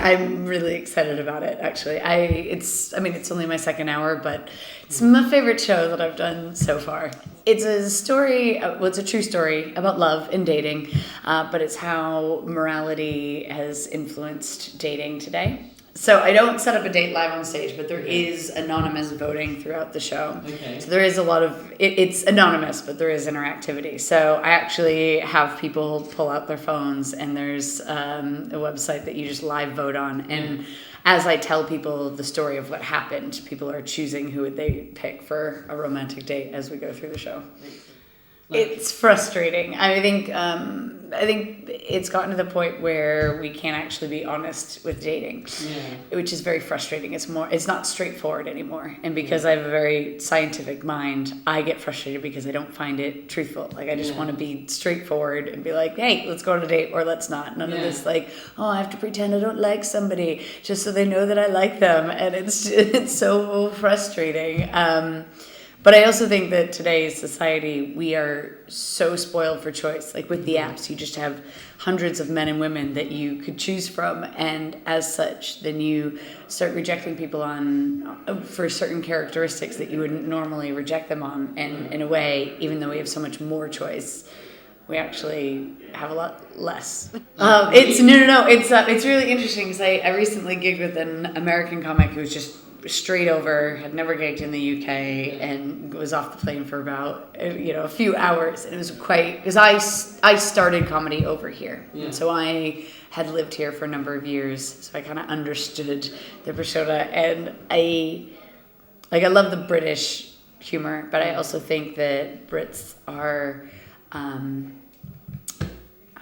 I'm really excited about it, actually. It's only my second hour, but it's my favorite show that I've done so far. It's a story, it's a true story about love and dating, but it's how morality has influenced dating today. So I don't set up a date live on stage, but there is anonymous voting throughout the show. Okay. So there is a lot of, it's anonymous, but there is interactivity. So I actually have people pull out their phones, and there's a website that you just live vote on. And as I tell people the story of what happened, people are choosing who would they pick for a romantic date as we go through the show. It's frustrating. I think it's gotten to the point where we can't actually be honest with dating, which is very frustrating. It's not straightforward anymore. And because I have a very scientific mind, I get frustrated because I don't find it truthful. Like, I just want to be straightforward and be like, hey, let's go on a date or let's not. None of this like, oh, I have to pretend I don't like somebody just so they know that I like them. And it's so frustrating. But I also think that today's society, we are so spoiled for choice. Like with the apps, you just have hundreds of men and women that you could choose from. And as such, then you start rejecting people for certain characteristics that you wouldn't normally reject them on. And in a way, even though we have so much more choice, we actually have a lot less. It's really interesting because I recently gigged with an American comic who was just straight over, had never gigged in the UK, and was off the plane for about a few hours. And it was quite, because I started comedy over here, and so I had lived here for a number of years, so I kind of understood the persona. And I love the British humor, but I also think that Brits are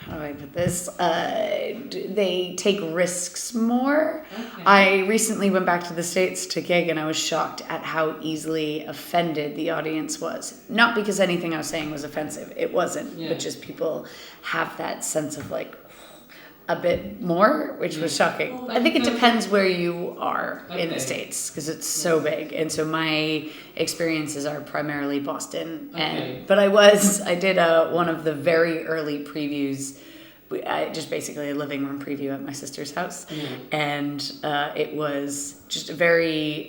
how do I put this? They take risks more. Okay. I recently went back to the States to gig, and I was shocked at how easily offended the audience was. Not because anything I was saying was offensive. It wasn't. But just people have that sense of like a bit more, which was shocking. I think it depends where you are in the States, because it's so big. And so my experiences are primarily Boston. But I did one of the very early previews, just basically a living room preview at my sister's house. And it was just a very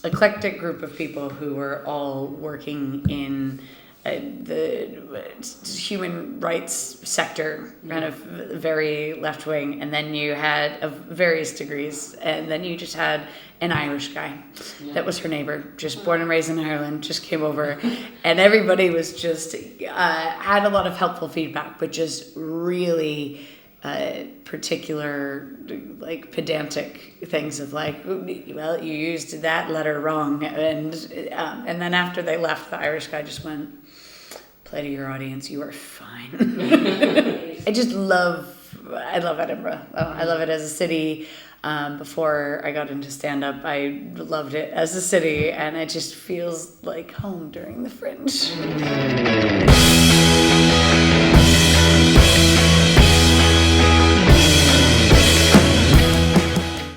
eclectic group of people who were all working in the human rights sector, kind of very left wing, and then you had of various degrees, and then you just had an Irish guy that was her neighbor, just born and raised in Ireland, just came over, and everybody was just had a lot of helpful feedback, but just really particular, like pedantic things of like, well, you used that letter wrong, and then after they left, the Irish guy just went, play to your audience, you are fine. I love Edinburgh. I love it as a city. Before I got into stand-up, I loved it as a city, and it just feels like home during the Fringe.